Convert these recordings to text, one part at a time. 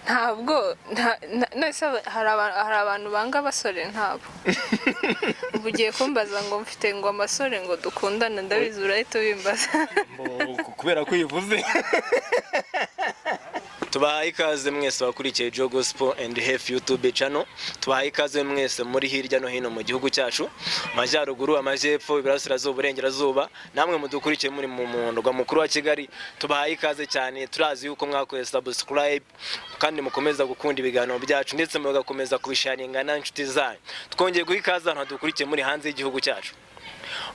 ntabwo hari abantu banga abasore ntabo ugiye kumbaza ngo mfite ngo amasore ngo dukundana ndabizi urahita ubimbaza kubera ko uyivuze. Tubahaye ikaze mwese bakurikiye Jo Gospel and Health YouTube channel. Tubahaye ikaze mwese muri hirya no hino mu gihugu cyacu, Majyaruguru, Amajyepfo, Iburasirazuba, Uburengerazuba, namwe mudukurikiye muri mu murwa mukuru wa Kigali. Tubahaye ikaze cyane, turazi yuko mwakoze subscribe kandi mukomeza gukunda ibiganiro byacu ndetse mugakomeza kubisharinga n'inshuti zanyu. Twongeye guha ikaze abantu dukurikiye muri hanze y'igihugu cyacu,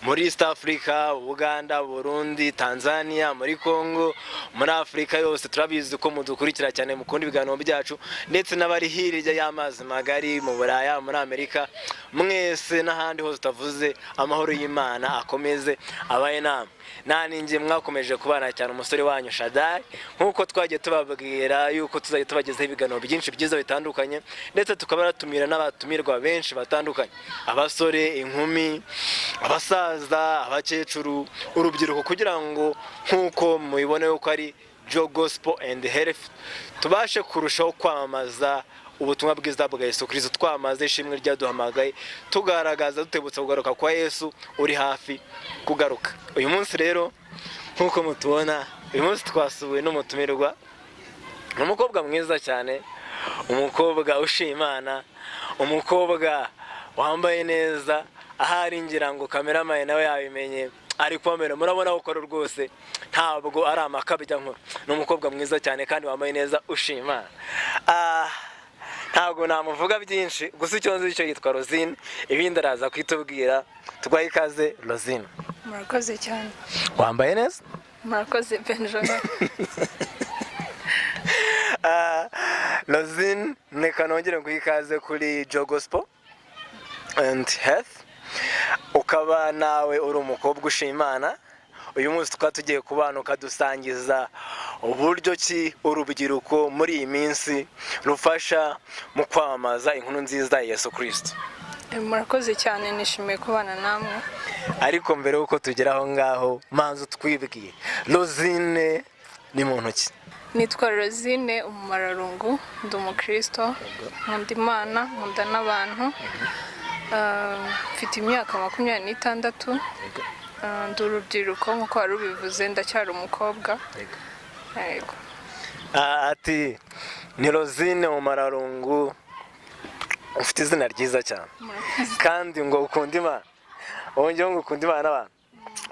muri East Africa, Uganda, Burundi, Tanzania, muri Congo, muri Afrika yose. Turabizi ko mudukurikira cyane mukunda ibiganiro byacu, ndetse n'abari hirya y'amazi magari mu Buraya, muri Amerika, mwese n'ahandi hose tavuze. Amahoro y'Imana akomeze abaye namwe. Naninjye mwakomeje kubana cyane umusore wanyu Shadari, nkuko twagiye tubabwira yuko tuzajya tubagezaho ibiganiro byinshi byiza bitandukanye, ndetse tukabaratumira n'abatumirwa benshi batandukanye, abasore, inkumi, abasaza, abakecuru, urubyiruko, kugira ngo nkuko mubibone yuko ari Jo Gospel and Health tubashe kurushaho kwamamaza ubutumwa bwiza bwa Yesu Kristo, twamaze ishimwe ryaduhamagaye, tugaragaza dutebutsa kugaruka kwa Yesu uri hafi kugaruka. Uyu munsi rero nkuko mutubona, uyu munsi twasuwe n'umutumirwa, umukobwa mwiza cyane, umukobwa ushimana, umukobwa wambaye neza, ahari ngira ngo cameraman nawe yabimenye ari kwamera. Murabona uko rwose ntabwo ari amakabya nkuru, n'umukobwa mwiza cyane kandi wambaye neza ushimana. Ntabwo namuvuga byinshi, gusa icyo nzi cyo yitwa Rosine, ibindi araza kwitubwira. Tugwaye ikaze Rosine. Murakoze cyane. Wambaye neza? Murakoze Benjamin. Rosine, neka nongere ngo ikaze kuri Jo Gospel and Health. Ukaba nawe uri umukobwa ushimana. Uyu munsi tukaba tugiye kubana ukadusangiza uburyo ki urubyiruko muri iyi minsi rufasha mu kwamamaza inkuru nziza ya Yesu Kristo. Murakoze cyane, nishimiye kubana namwe. Ariko mbere yuko tugera aho ngaho, manzo twibwiye, Rosine ni muntu ki? Nitwa Rosine Umukobwa, ndi umukristo, nkunda Imana, nkunda n'abantu. Mfite imyaka 26. Ndi urubyiruko nk'uko wari ubivuze, ndacyari umukobwa. Yego. Ati ni Rosine Umukobwa, ufite izina ryiza cyane kandi ngo ukunda Imana. Wongeye ngo ukunda Imana n'abantu,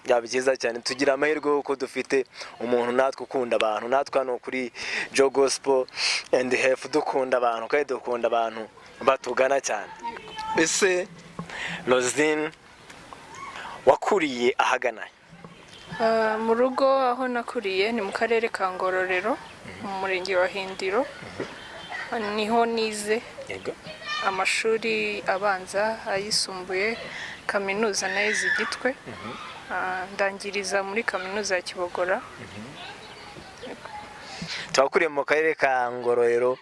byaba byiza cyane. Tugira amahirwe yuko dufite umuntu natwe ukunda abantu, natwe hano kuri Jo Gospel and Health dukunda abantu kandi dukunda abantu batugana cyane. Ese Rosine wakuriye ahagana? Mu rugo aho nakuriye ni mu karere ka Ngororero, mu murenge wa Hindiro. Niho nize amashuri abanza, ayisumbuye, kaminuza nayize i Gitwe, ndangiriza muri kaminuza ya Kibogora. Twakuriye mu karere ka Ngororero,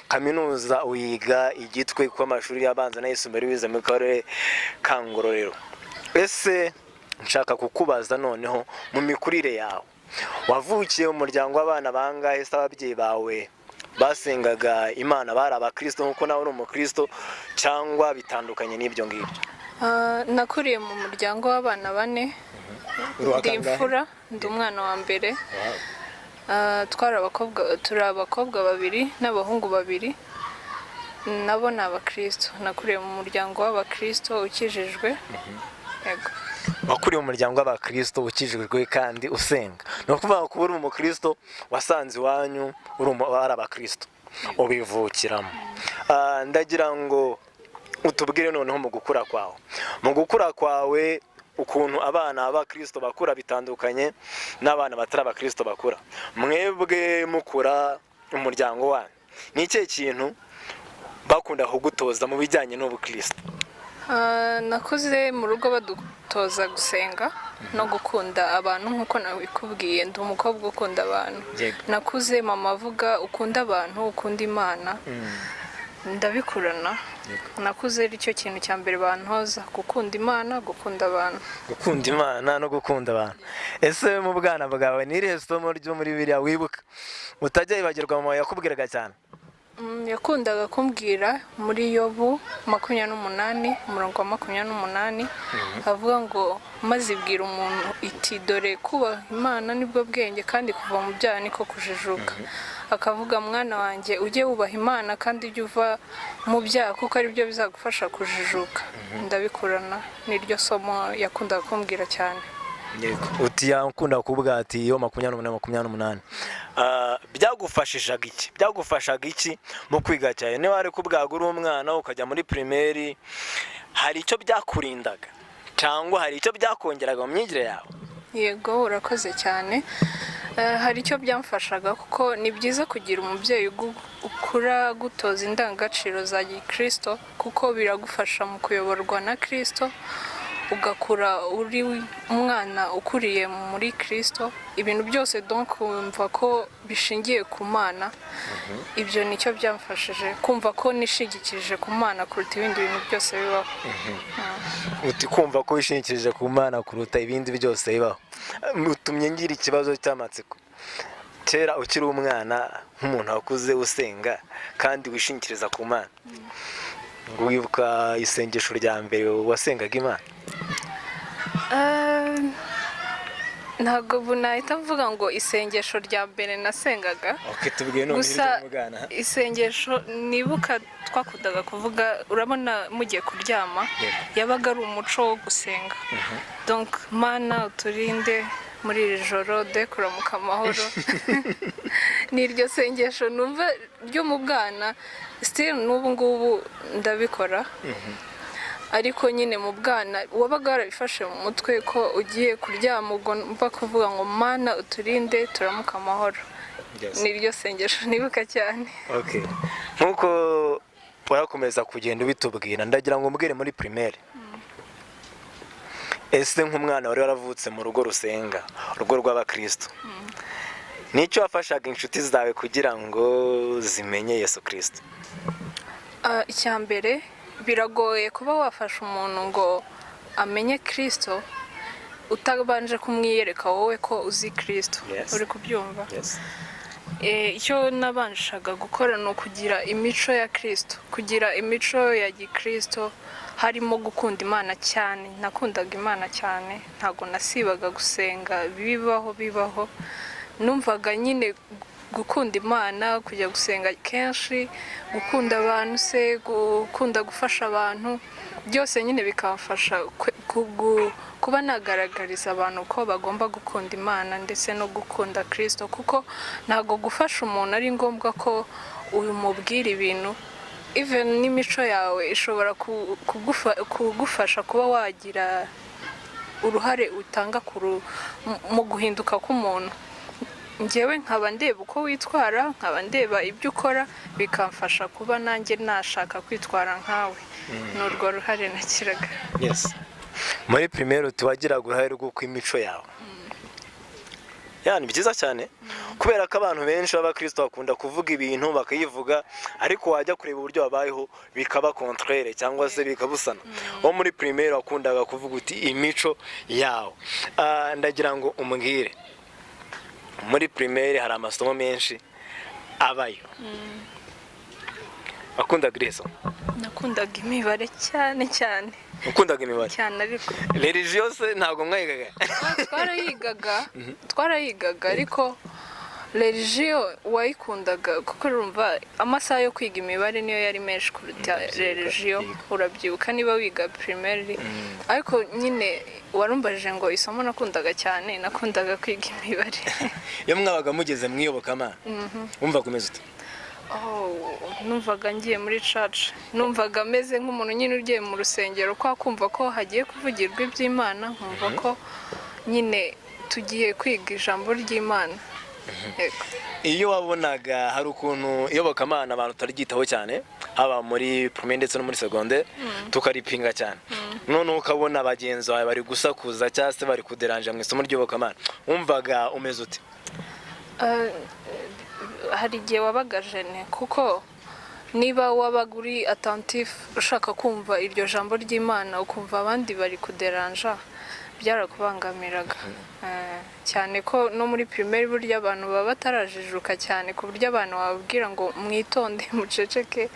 kaminuza uyiga i Gitwe, ko amashuri abanza n'ayisumbuye wize mu karere ka Ngororero. Ese nshaka kukubaza noneho, mu mikurire yawe wavukiye mu muryango w'abana bangahe? Se ababyeyi bawe basengaga Imana, bari abakristo nkuko nawe uri umukristo, cyangwa bitandukanye n'ibyo ngibyo? Nakuriye mu muryango w'abana 4. Ndi imfura, ndi umwana wa mbere. Turi abakobwa 2 n'abahungu 2. Nabo ni abakristo. Nakuriye mu muryango w'abakristo ukijijwe. Yego. Wakuriye mu muryango w'abakristo ukijijwe kandi usenga. No kuvuga ko uri umukristo wasanze iwanyu ari abakristo ubivukiramo. Ndagira ngo utubwire noneho mu gukura kwawe. Mu gukura kwawe ukuntu abana b'abakristo bakura bitandukanye n'abana batari abakristo bakura. Mwebwe mukura umuryango wanyu, ni ikihe kintu bakunda kugutoza mu bijyanye n'ubukristo? Nakuze mu rugo badutoza gusenga no gukunda abantu nkuko nabikubwiye, ndi umukobwa ukunda abantu. Nakuze mama avuga ukunda abantu, ukunda Imana. Ndabikurana. Nakuze ari cyo kintu cya mbere bantoza, gukunda Imana, gukunda abantu. Gukunda Imana no gukunda abantu. Ese mu bwana bwawe ni irihe somo ryo muri Bibiliya wibuka utajya yibagirwa mama yakubwiraga cyane? yakundaga kumbwira muri Yobu 28 umurongo wa 28 avuga ngo maze ibwira umuntu iti dore kubaha Imana nibwo bwenge kandi kuva mu byaha niko kujijuka. Akavuga mwana wanjye ujye wubaha Imana kandi ujye uva mu byaha kuko ari byo bizagufasha kujijuka. Ndabikurana niryo somo yakundaga kumbwira cyane. Uti yakunda kuvuga ati yo 28 byagufashaga iki mu kwiga cyane? Niba ari kubwaga uri umwana ukajya muri primaire, hari icyo byakurindaga cyangwa hari icyo byakongeraga mu myigire yawe? Yego, urakoze cyane. Hari icyo byamfashaga kuko ni byiza kugira umubyeyi ukura gutoza indangagaciro za Kristo kuko biragufasha mu kuyoborwa na Kristo, ugakura uri umwana ukuriye muri Kristo. Ibintu byose donc kumva ko bishingiye ku Mana. Ibyo nicyo byamfashije kumva ko nishigikije ku Mana kuruta ibindi bintu byose bibaho. Uti kumva ko wishingikirije ku Mana kuruta ibindi byose bibaho. Mutumye ngira ikibazo cy'amatsiko. Kera ukiri umwana nk'umuntu wakuze usenga kandi wishingikiriza ku Mana, wibuka isengesho rya mbere wasengaga Imana? Ntabwo bunahita mvuga ngo isengesho rya mbere nasengaga. Tubwiye none gusa isengesho nibuka twakundaga kuvuga, urabona mugiye kuryama yabaga ari umuco wo gusenga. Donc Mana uturinde muri iri joro de kuramuka amahoro. Niryo sengesho numva ryo mu bwana, still n'ubu ngubu ndabikora. Ariko nyine mu bwana wabaga warabifashe mu mutwe ko ugiye kuryama ugomba kuvuga ngo Mana uturinde turamuka amahoro. Niryo sengesho nibuka cyane. Nkuko warakomeza kugenda ubitubwira, ndagira ngo mbwire muri primaire, ese nk'umwana wari waravutse mu rugo rusenga, urugo rw'abakristo, nicyo wafashaga inshuti zawe kugira ngo zimenye Yesu Kristo? Icyambere biragoye kuba wafasha umuntu ngo amenye Kristo utabanje kumwiyereka wowe ko uzi Kristo. Uri kubyumva? Icyo nabanshaga gukora no kugira imico ya Kristo, kugira imico ya Gikristo, harimo gukunda Imana cyane. Nakundaga Imana cyane, ntago nasibaga gusenga. Bibaho numvaga nyine gukunda Imana, kujya gusenga kenshi, gukunda abantu se, gukunda gufasha abantu, byose nyine bikamfasha kuba nagaragariza abantu ko bagomba gukunda Imana ndetse no gukunda Kristo. Kuko ntago gufasha umuntu ari ngombwa ko umubwira ibintu, even n'imico yawe ishobora kugufasha kuba wagira uruhare utanga mu guhinduka k'umuntu. Njyewe nkaba ndeba uko witwara, nkaba ndeba ibyo ukora, bikamfasha kuba nanjye nashaka kwitwara nkawe. N'urwo ruhare nakiraga. Muri primaire tuwagiraga uruhare rwo kw'imico yawe. Ni byiza cyane kubera ko abantu benshi b'abakristo bakunda kuvuga ibintu bakayivuga, ariko wajya kureba uburyo babayeho bikaba contraire cyangwa se bikabusana. Wo muri primaire wakundaga kuvuga uti imico yawe. Ndagira ngo umbwire, muri primaire hari amasomo menshi abayo. Wakundaga irihe somo? Nakundaga imibare cyane. Ukundaga imibare cyane? Ariko religiose ntabwo mwayigaga? twarayigaga ariko religion wayikundaga kuko urumva amasaha yo kwiga imibare niyo yari menshi kuruta religion. Urabyibuka niba wiga primaire? Ariko nyine warumbaje ngo isomo nakundaga cyane, nakundaga kwiga imibare. Iyo mwabaga mugeze mwiyobokamana wumva kumeze ute? Numvaga ngiye muri church, numvaga ameze nk'umuntu nyine ugiye mu rusengero kwa kumva ko hagiye kuvugirwa iby'Imana, nkumva ko nyine tugiye kwiga ijambo ry'Imana. Iyo wabonaga hari ukuntu iyobokamana abantu utaryitaho cyane, haba muri primaire ndetse no muri secondaire, tukaripinga cyane, none ukabona bagenzi bawe bari gusakuza cyangwa se bari kuderanja mu isomo ry'iyobokamana, wumvaga umeze ute? Hari igihe wabaga jene kuko niba wabaga uri attentif ushaka kumva iryo jambo ry'Imana ukumva abandi bari kuderanja, byarakubangamiraga cyane ko no muri primaire burya abantu baba batarajijuka cyane ku buryo abantu bababwira ngo mwitonde muceceke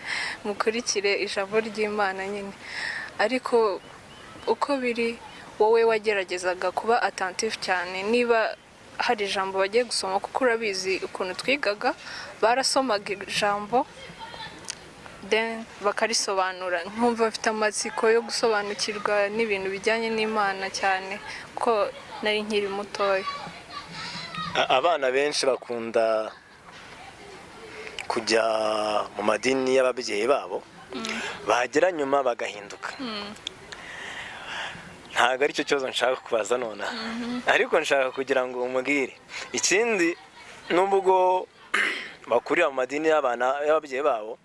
mukurikire ijambo ry'Imana nyine, ariko uko biri wowe wageragezaga kuba attentif cyane niba hari ijambo bagiye gusoma, kuko urabizi ukuntu twigaga barasomaga ijambo then bakarisobanura, nkumva mfite amatsiko yo gusobanukirwa n'ibintu bijyanye n'Imana cyane ko nari nkiri mutoya. Abana benshi bakunda kujya mu madini y'ababyeyi babo bagera nyuma bagahinduka. Ntabwo ari cyo kibazo nshaka kubaza none, ariko nshaka kugira ngo umubwire ikindi. Nubwo bakurira mu madini y'ababyeyi babo,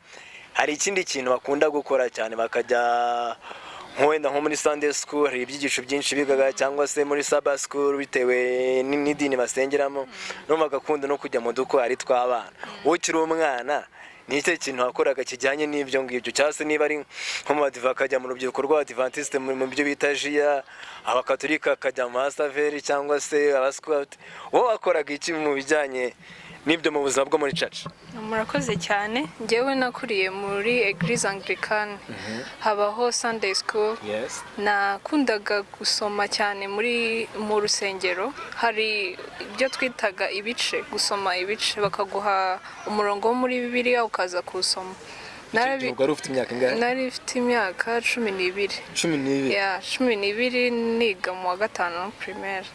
hari ikindi kintu bakunda gukora cyane, bakajya wenda nko muri Sunday school, hari ibyigisho byinshi bigaga, cyangwa se muri Sabbath school bitewe n'idini basengeramo, no bagakunda no kujya mu dukwari tw'abana. Ukiri umwana ni icyo kintu wakoraga kijyanye n'ibyo ngibyo, cyangwa se niba ari nko mu badiva akajya mu rubyiruko rw'abadivantiste mu byo bita jiya, abakatolika akajya mu masaveri cyangwa se abasquat, wowe wakoraga iki mu bijyanye n'ibyo mu buzima bwo muri church? Murakoze cyane. Njyewe nakuriye muri Eglise Anglicane, habaho Sunday school. Nakundaga gusoma cyane mu rusengero, hari ibyo twitaga ibice, gusoma ibice, bakaguha umurongo wo muri Bibiliya ukaza kuwusoma. Wari ufite imyaka ingahe? Nari mfite imyaka 12. 12 niga mu wa gatanu primaire.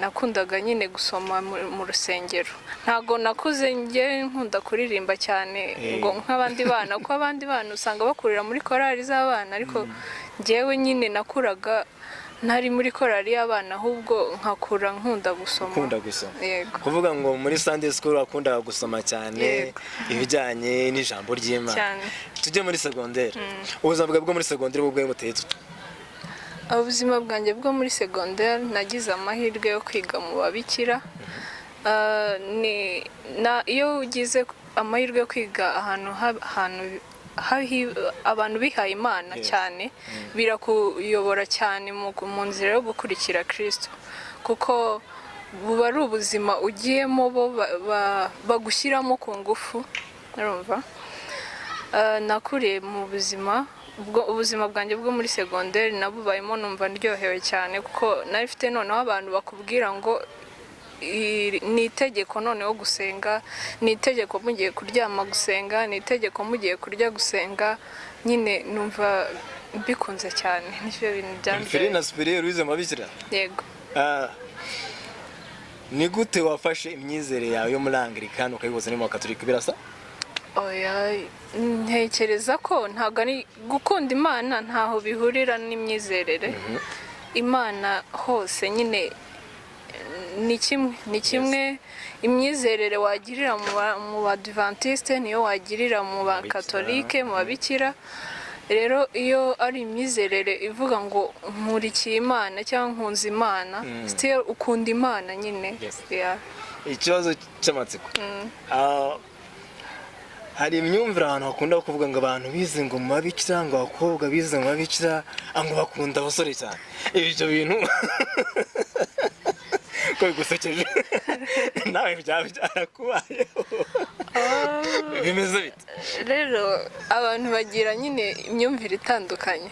Nakundaga nyine gusoma mu rusengero. Ntago nakuze njye nkunda kuririmba cyane ngo nk'abandi bana, ko abandi bana usanga bakurira muri korali z'abana, ariko njyewe nyine nakuraga ntari muri korali y'abana, ahubwo nkakura nkunda gusoma. Yego. Kuvuga ngo muri Sunday school wakundaga gusoma cyane ibijyanye n'ijambo ry'Imana. Tujye muri secondaire. Ubuzima bwawe bwo muri secondaire bwo buteye tute? Ubuzima bwanjye bwo muri secondaire nagize amahirwe yo kwiga mu babikira. Iyo ugize amahirwe yo kwiga ahantu abantu bihaye Imana cyane, birakuyobora cyane mu nzira yo gukurikira Kristo, kuko buba ari ubuzima ugiyemo bo bagushyiramo ku ngufu. Urumva, nakuriye mu ubuzima bwanjye bwo muri secondaire nabubayemo, numva ndyohewe cyane, kuko nari mfite noneho abantu bakubwira ngo ni itegeko noneho gusenga, ni itegeko mugiye kuryama gusenga, ni itegeko mugiye kurya gusenga. Nyine numva mbikunze cyane, n'ibyo bintu byanjye. Feri na superieur wize mabikira? Yego. Ni gute wafashe imyizere yawe yo muri Anglikani ukayihuza n'imo Katolika, birasa? Oya, ntekereza ko ntabwo ari gukunda Imana, ntaho bihurira n'imyizerere. Imana hose nyine ni kimwe. Imyizerere wagirira mu badivantiste niyo wagirira mu bakatolike, mu babikira. Rero iyo ari imyizerere ivuga ngo nkurikiye Imana cyangwa nkunze Imana, still ukunda Imana nyine. Ikibazo cy'amatsiko, hari imyumvire ahantu bakunda kuvuga ngo abantu bize ngo mu babikira, ngo abakobwa bize mu babikira ngo bakunda abasore cyane. Ibyo bintu ko bigusekeje nawe byarakubayeho? Bimeze bite? Rero abantu bagira nyine imyumvire itandukanye.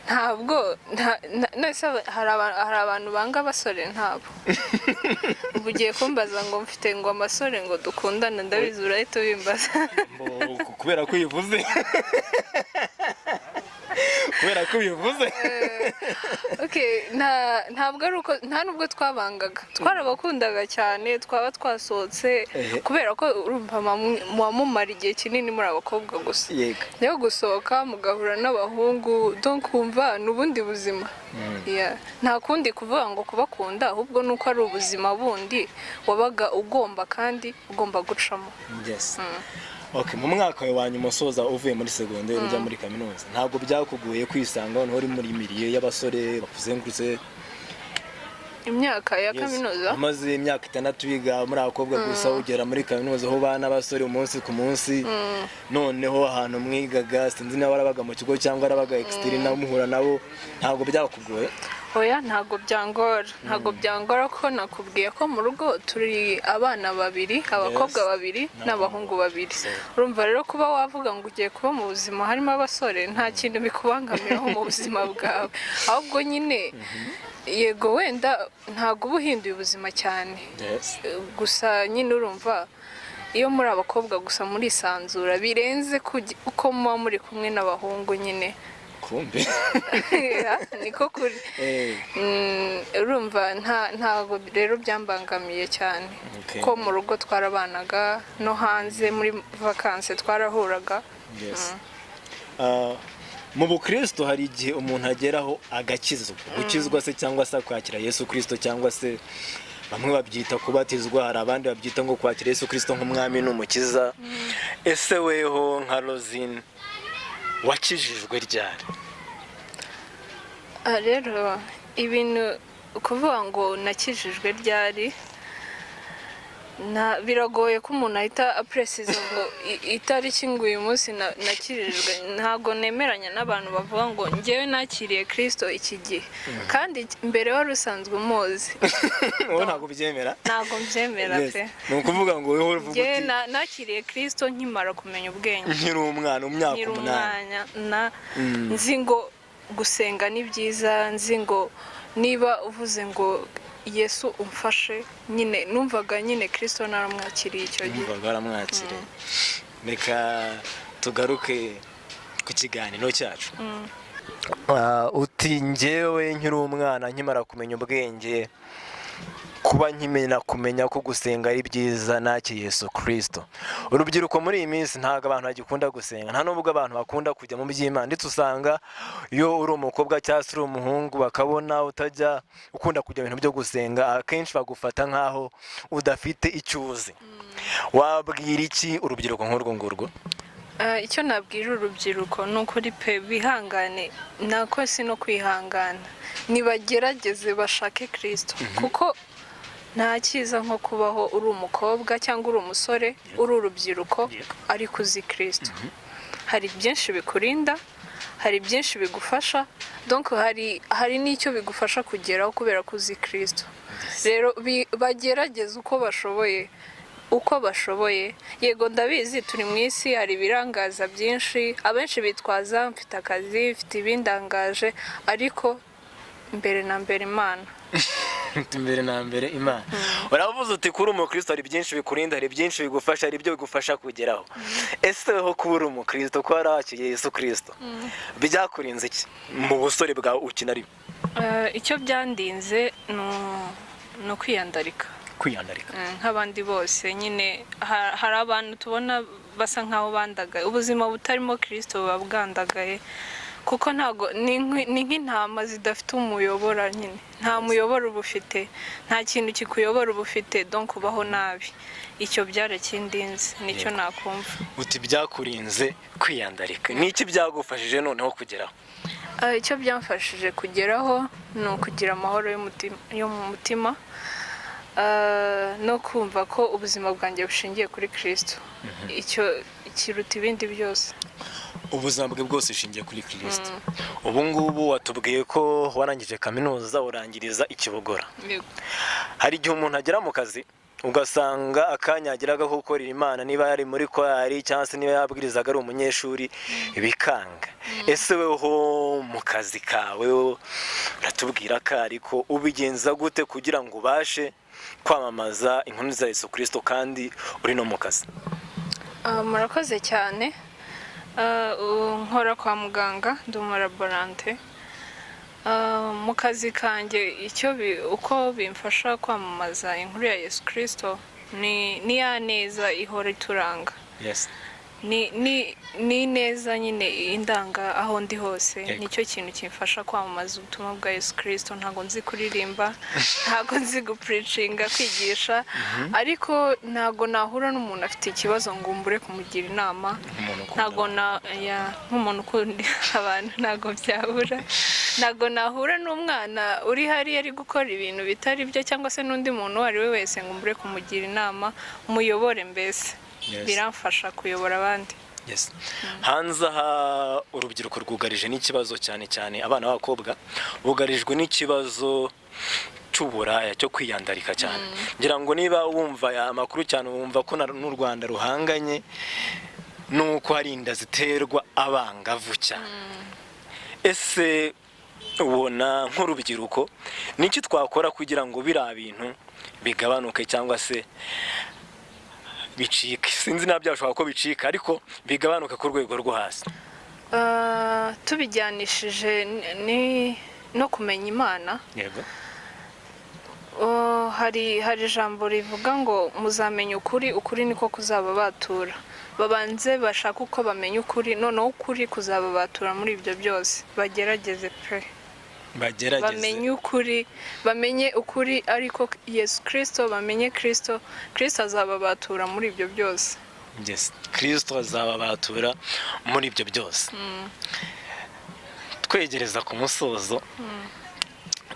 Ntabwo hari abantu banga abasore, ntabwo ugiye kumbaza ngo mfite ngo amasore ngo dukundana, ndabizi urahita ubimbaza. Kubera ko uyivuze ntabwo ari uko, nta nubwo twabangaga, twarabakundaga cyane, twaba twasohotse, kubera ko urumva muba mumara igihe kinini muri abakobwa gusa. Niyo gusohoka mugahura n'abahungu, donc kumva n'ubundi buzima. Nta kundi kuvuga ngo kubakunda, ahubwo nuko ari ubuzima bundi wabaga ugomba kandi ugomba gucamo. Mu mwaka wa nyuma usoza uvuye muri secondaire ujya muri kaminuza, ntabwo byakugoye kwisanga noneho uri muri milieu y'abasore bakuzengurutse? imyaka ya kaminuza amaze imyaka 6 biga muri abakobwa gusa ugera muri kaminuza aho bana basore umunsi ku munsi noneho ahantu mwigaga sinzi nawe warabaga mu kigo cyangwa warabaga externe muhura nabo ntabwo byakugoye? Oya, ntabwo byangora ko nakubwiye ko mu rugo turi abana babiri, abakobwa babiri n'abahungu babiri. Urumva rero kuba wavuga ngo ugiye kuba mu buzima harimo abasore nta kintu bikubangamiraho mu buzima bwawe, ahubwo nyine yego wenda ntabwo uba uhinduye ubuzima cyane, gusa nyine urumva iyo muri abakobwa gusa muri sanzura birenze uko muba muri kumwe n'abahungu nyine kumbe niko kuri. Urumva ntabwo rero byambangamiye cyane ko mu rugo twarabanaga no hanze muri vakanse twarahuraga. Mu bukristo hari igihe umuntu ageraho agakizwa, gukizwa se cyangwa se kwakira Yesu Kristo, cyangwa se bamwe babyita kubatizwa, hari abandi babyita ngo kwakira Yesu Kristo nk'umwami n'umukiza. Ese weho nka Rosine wakijijwe ryari? Rero ibintu kuvuga ngo nakijijwe ryari biragoye ko umuntu ahita apresiza ngo itariki ngo uyu munsi nakijijwe. Ntabwo nemeranya n'abantu bavuga ngo njyewe nakiriye Kristo iki gihe kandi mbere wari usanzwe umuzi. Wowe ntabwo byemera? Ntabwo byemera pe. Ni ukuvuga ngo wowe uvuga uti nakiriye Kristo nkimara kumenya ubwenge, nkiri umwana umyaka 8 nzi ngo gusenga ni byiza, nzi ngo niba uvuze ngo Yesu umfashe, nyine numvaga nyine Kristo naramwakiriye icyo gihe. Numvaga aramwakiriye. Reka tugaruke ku kiganiro cyacu. Uti njyewe nkiri umwana nkimara kumenya ubwenge, kuba kumenya ko gusenga ari byiza nakiriye Yesu Kristo. Urubyiruko muri iyi minsi ntago abantu bagikunda gusenga, nta nubwo abantu bakunda kujya mu by'Imana, ndetse usanga iyo uri umukobwa cyangwa uri umuhungu bakabona utajya ukunda kujya ibintu byo gusenga, akenshi bagufata nkaho udafite icyo uzi. Wabwira iki urubyiruko nk'urwo ngurwo? Icyo nabwira urubyiruko ni ukuri pe, bihangane, nako si no kwihangana, nibagerageze bashake Kristo, kuko nta cyiza nko kubaho uri umukobwa cyangwa uri umusore uri urubyiruko ariko uzi Kristo. Hari byinshi bikurinda, hari byinshi bigufasha, donc hari n'icyo bigufasha kugeraho kubera ko uzi Kristo. Rero bagerageze uko bashoboye. Yego ndabizi turi mu isi, hari ibirangaza byinshi, abenshi bitwaza mfite akazi, mfite ibindangaje, ariko mbere na mbere Imana. Mbere na mbere Imana. Uravuze uti kuri umukristo hari byinshi bikurinda, hari byinshi bigufasha, hari ibyo bigufasha kugeraho. Ese ho kuri umukristo ko warakiriye Yesu Kristo byakurinze iki mu busore bwawe ukina ari? Icyo byandinze no kwiyandarika nk'abandi bose. Nyine hari abantu tubona basa nkaho bandagaye, ubuzima butarimo Kristo buba bwandagaye, kuko ntago ni nk'intama zidafite umuyobora. Nyine nta muyoboro ubufite, nta kintu kikuyobora ubufite, donc ubaho nabi. Icyo byarakindinze, nicyo nakumva. Uti byakurinze kwiyandarika, niki byagufashije noneho kugeraho? Icyo byamfashije kugeraho ni ukugira amahoro yo mu mutima, no kumva ko ubuzima bwanjye bushingiye kuri Kristo. Icyo kiruta ibindi byose. Ubuzima bwe bwose ushingiye kuri Kristo. Ubu ngubu watubwiye ko warangije kaminuza urangiriza ikibogora. Hari igihe umuntu agera mu kazi ugasanga akanyagiraga ko gukorera Imana, niba yari muri kwari cyangwa se niba yabwirizaga ari umunyeshuri bikanga. Ese weho mu kazi kawe uratubwira ko ariko ubigenza gute kugira ngo ubashe kwamamaza inkuru za Yesu Kristo kandi uri no mu kazi? Murakoze cyane. Nkora kwa muganga, ndi umulaborante. Mu kazi kanjye uko bimfasha kwamamaza inkuru ya Yesu Kristo ni ya neza ihora ituranga. Ni neza nyine indanga aho ndi hose. Nicyo kintu kimfasha kwamamaza ubutumwa bwa Yesu Kristo. Ntago nzi kuririmba, ntago nzi gupreachinga, kwigisha, ariko ntago nahura n'umuntu afite ikibazo ngo mbure kumugira inama. Ntago nk'umuntu ukunda abantu ntago byabura. ntago nahura n'umwana uri hariya ari gukora ibintu bitari byo cyangwa se n'undi muntu uwo ari we wese ngo mbure kumugira inama umuyobore mbese biramfasha kuyobora abandi. Hanze aha urubyiruko rwugarije n'ikibazo cyane cyane abana b'abakobwa bugarijwe n'ikibazo cy'uburaya cyo kwiyandarika cyane. Ngira ngo niba wumva aya makuru cyane wumva ko n'u Rwanda ruhanganye nuko hari inda ziterwa abangavu cyane. Ese ubona nk'urubyiruko niki twakora kugira ngo biriya bintu bigabanuke cyangwa se bicika? Sinzi nabyashobora ko bicika ariko bigabanuka ku rwego rwo hasi. Tubijyanishije no kumenya Imana. Yego. Hari ijambo rivuga ngo muzamenya ukuri, ukuri niko kuzababatura. Babanze bashaka uko bamenya ukuri, noneho ukuri kuzababatura muri ibyo byose. Bagerageze pe. Bamenye ukuri, bamenye ukuri ariko Yesu Kristo, bamenye Kristo, Kristo azababatura muri ibyo byose. Kristo azababatura muri ibyo byose. Twegereza ku musozo.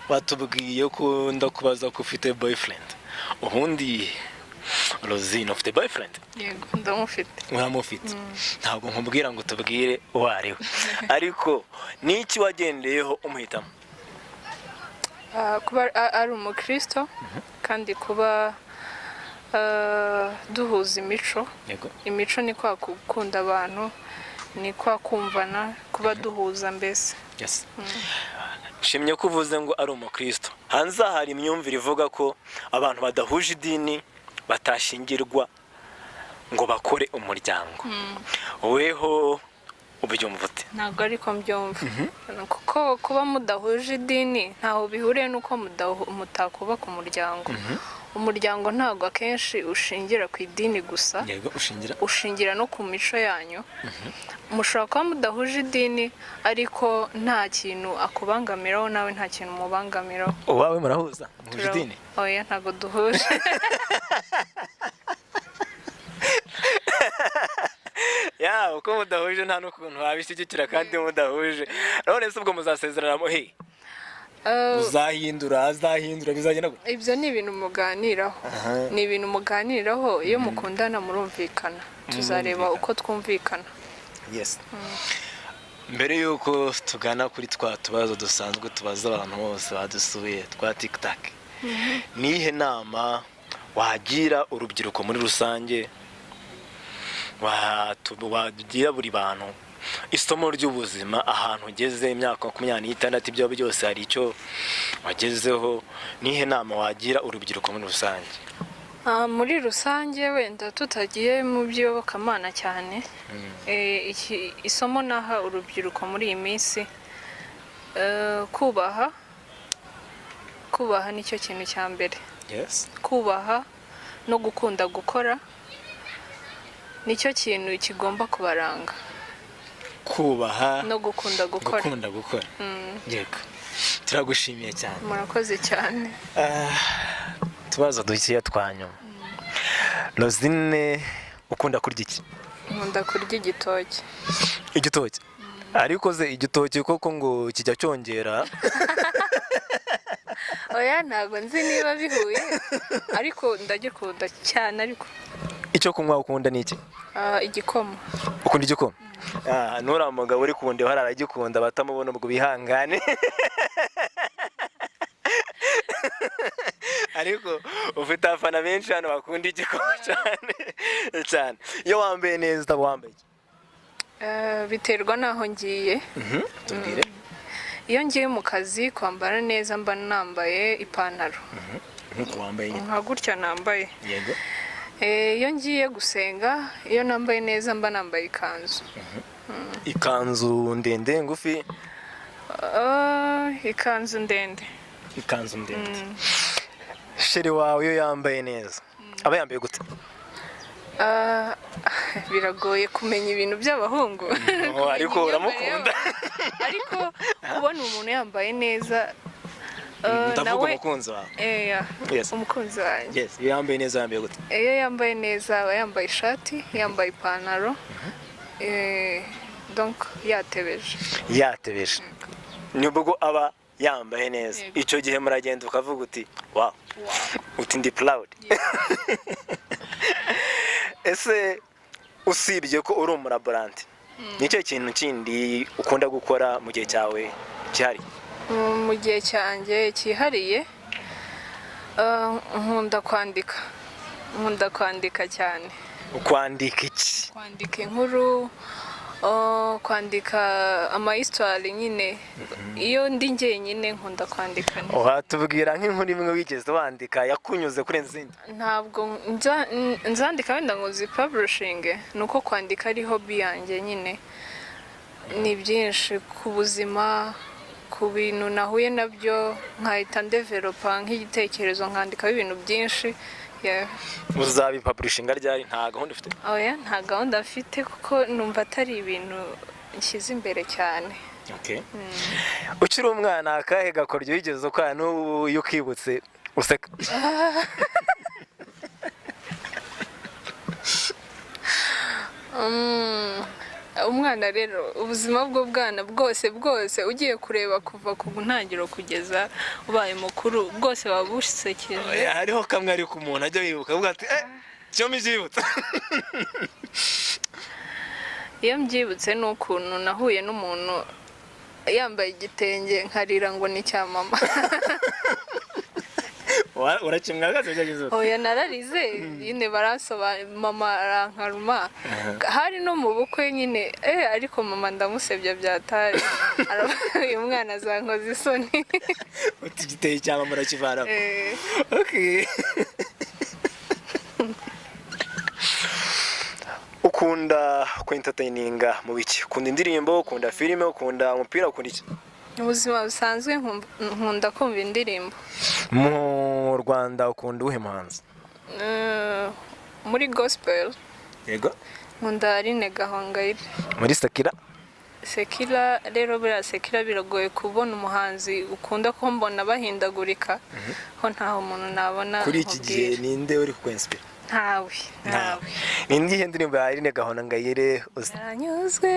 Batubwiye ko ndakubaza ko ufite boyfriend. Ubundi Rosine ufite boyfriend? Yego, ndamufite. Uramufite? Ntabwo nkubwira ngo tubwire uwo ari we. Ariko niki wagendeyeho umuhitamo? Kuba ari umukristo kandi kuba duhuza imico. Imico ni kwa gukunda abantu, ni kwa kumvana, kuba duhuza mbese. Shimye ko uvuze ngo ari umukristo. Hanze hari imyumvire ivuga ko abantu badahuje idini batashingirwa ngo bakore umuryango. Weho ubyumva ute? Ntabwo ariko mbyumva. Kuko kuba mudahuje idini ntaho bihuriye nuko mutakubaka umuryango. Umuryango ntabwo akenshi ushingira ku idini gusa. Yego, ushingira no ku mico yanyu. Mushobora kuba mudahuje idini ariko nta kintu akubangamiraho, nawe nta kintu umubangamiraho. Uwawe murahuza muhuje idini? Oya, ntabwo duhuje. Uko mudahuje nta n'ukuntu wabishyigikira kandi mudahuje. None se ubwo muzasezerana he? Uzahindura bizagenda gute? Ibyo ni ibintu muganiraho. Ni ibintu muganiraho, iyo mukundana murumvikana. Tuzareba uko twumvikana. Mbere yuko tugana kuri twa tubazo dusanzwe tubaza abantu bose badusuye twa TikTok. Nihe nama wagira urubyiruko muri rusange? Wagira buri bantu isomo ry'ubuzima ahantu ugeze imyaka 26 ibyo byose hari icyo wagezeho. Nihe nama wagira urubyiruko muri rusange? Muri rusange wenda tutagiye mu by'iyobokamana cyane, isomo naha urubyiruko muri iyi minsi, kubaha nicyo kintu cya mbere. Kubaha no gukunda gukora nicyo kintu kigomba kubaranga. Kubaha no gukunda gukora. Yego, turagushimiye cyane. Murakoze cyane. Tubazo dukiye twanyuma. Rosine, ukunda kurya iki? Nkunda kurya igitoki. Igitoki? Ariko ze igitoki koko ngo kijya cyongera? Oya, ntabwo nzi niba bihuye ariko ndagikunda cyane. Ariko icyo kunywa ukunda ni iki? Igikoma. Ukunda igikoma? Nura mugabo uri kunde hari aragikunda batamubona ubwo bihangane. Ariko ufite afana benshi hano bakunda igikoma cyane. Iyo wambaye neza utaba wambaye iki? Biterwa naho ngiye. Tubwire. Iyo ngiye mu kazi kwambara neza mba nambaye ipantaro. Nkuko wambaye nyine? Nka gutya nambaye. Yego. Iyo ngiye gusenga, iyo nambaye neza mba nambaye ikanzu. Ikanzu ndende ngufi? Ikanzu ndende. Ikanzu ndende. Sheri wawe iyo yambaye neza aba yambaye gute? Biragoye kumenya ibintu by'abahungu. Ariko uramukunda? Ariko kubona umuntu yambaye neza, ndavuga umukunzi wawe. Umukunzi wanjye. Iyo yambaye neza yambaye gute? Iyo yambaye neza aba yambaye ishati, yambaye ipantaro, donc yatebeje. nibwo aba yambaye neza. Icyo gihe muragenda ukavuga uti wow, uti ndi proud. Ese usibye ko uri umuraborante, nicyo kintu kindi ukunda gukora mu gihe cyawe cyari? Mu gihe cyanjye cyihariye nkunda kwandika cyane. Kwandika iki? Kwandika inkuru, kwandika ama-histoire nyine. Iyo ndi njyenyine nkunda kwandika. Watubwira nk'inkuru imwe wigeze wandika yakunyuze kuri izindi? Ntabwo nzandika wenda ngo publishing, nuko kwandika ari hobby yanjye nyine. Ni byinshi ku buzima, ku bintu nahuye nabyo, nkahita ndevelopa nk'igitekerezo nkandikaho ibintu byinshi. Uzabi publishing ryari? Nta gahunda ufite? Oya, nta gahunda mfite kuko numva atari ibintu nshyize imbere cyane. Okay. Ukiri umwana akahe gakoryo wigeze ukora n'ubu iyo ukibutse useka? Umwana rero ubuzima bw'ubwana bwose ugiye kureba kuva ku ntangiriro kugeza ubaye mukuru bwose waba busekeje. Hariho kamwe ariko umuntu ajya yibuka avuga ati cyo mbyibutse. Iyo mbyibutse n'ukuntu nahuye n'umuntu yambaye igitenge nkarira ngo ni cya mama. Urakimwagaze cyageze? Oya, nararize nyine barasobanura, mama arankaruma. Hari no mu bukwe nyine ariko mama ndamusebya byatari. Uyu mwana azankoza isoni. Uti igiteye cya mama urakivana? Okay. Ukunda entertaininga mu biki? Ukunda indirimbo, ukunda filime, ukunda umupira, ukunda iki? Ubuzima busanzwe nkunda kumva indirimbo. Mu Rwanda ukunda uhe muhanzi? Muri gospel. Yego. Nkunda Aline Gahongayire. Muri Sekira? Sekira rero Sekira biragoye kubona umuhanzi ukunda ko mbona bahindagurika. Ho ntaho umuntu nabona. Kuri iki gihe ninde uri kukwinspire? Ntawe. Nindi ndirimbo ya Aline Gahongayire anyuzwe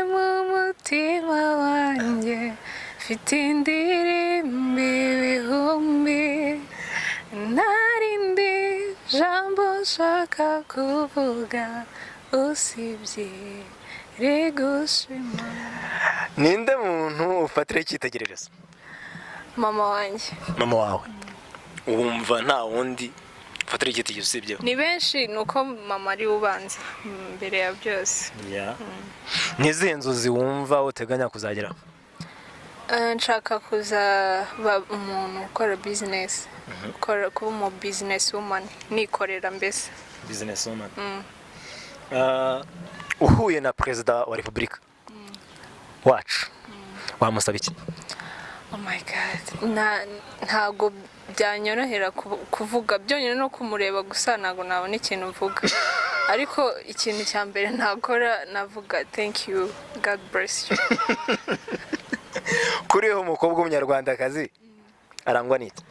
mu mutima wanjye, mfite indirimbo ibihumbi, narindi jambo nshaka kuvuga usibye rigushima. Ninde muntu ufatira icyitegererezo? Mama wanjye. Mama wawe? Wumva nta wundi ufatira icyitegererezo usibyeho? Ni benshi, nuko mama ari ubanza mbere ya byose. N'izihe nzozi wumva uteganya kuzagera? Nshaka kuzaba umuntu ukora business, kuba umu business woman, nikorera mbese. Business woman. Uhuye na Perezida wa Repubulika wacu wamusaba iki? Oh my God, ntago byanyorohera kuvuga, byonyine no kumureba gusa ntago nabona ikintu mvuga. Ariko ikintu cya mbere nakora navuga thank you, God bless you. Kuri ho umukobwa w'umunyarwandakazi arangwa n'iki?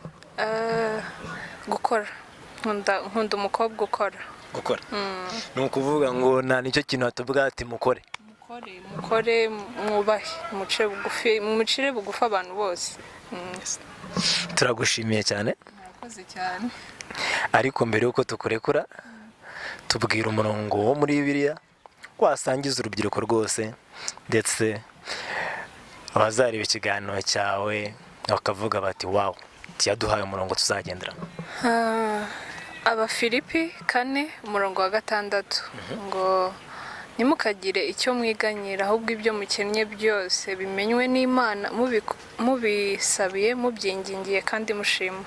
Gukora. Nkunda umukobwa ukora. Gukora? Ni ukuvuga ngo nta nicyo kintu hatuvuga ati mukore. Mukore, mwubahe, mucire bugufi abantu bose. Turagushimiye cyane. Murakoze cyane. Ariko mbere yuko tukurekura tubwira umurongo wo muri Bibiliya wasangiza urubyiruko rwose, ndetse abazareba ikiganiro cyawe bakavuga bati wow, yaduhaye umurongo tuzagendera. Abafilipi 4:6 ngo nimukagire icyo mwiganyira, ahubwo ibyo mukennye byose bimenywe n'Imana, mubisabiye mubyingingiye kandi mushima.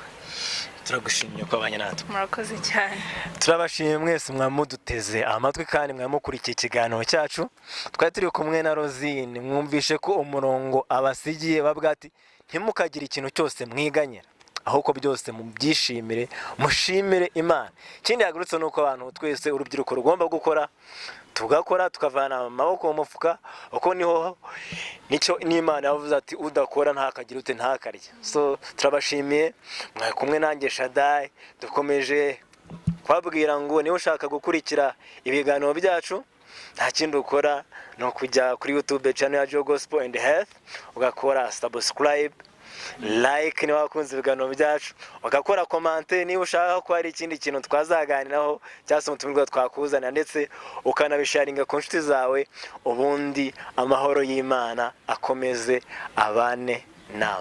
Turagushimiye ko abanye natwe. Murakoze cyane. Turabashimiye mwese mwamuduteze amatwi kandi mwamukurikiye ikiganiro cyacu. Twari turi kumwe na Rosine, mwumvishe ko umurongo abasigiye babwa ati ntimukagire ikintu cyose mwiganyira, ahubwo byose mubyishimire mushimire Imana. Ikindi yagurutse nuko abantu twese urubyiruko rugomba gukora, tugakora tukavana amaboko mu mufuka, uko nicyo n'Imana yavuze ati udakora ntakagira ute ntakarye. So turabashimiye, mwari kumwe nanjye Shaddai, dukomeje kwabwira ngo niba ushaka gukurikira ibiganiro byacu nta kindi ukora no kujya kuri YouTube channel ya Jo Gospel and Health ugakora subscribe, like niba wakunze ibiganiro byacu, ugakora comment niba ushaka ko hari ikindi kintu twazaganiraho cyangwa se umutumirwa twakuzana, ndetse ukanabisharinga ku nshuti zawe. Ubundi amahoro y'Imana akomeze abane nawe.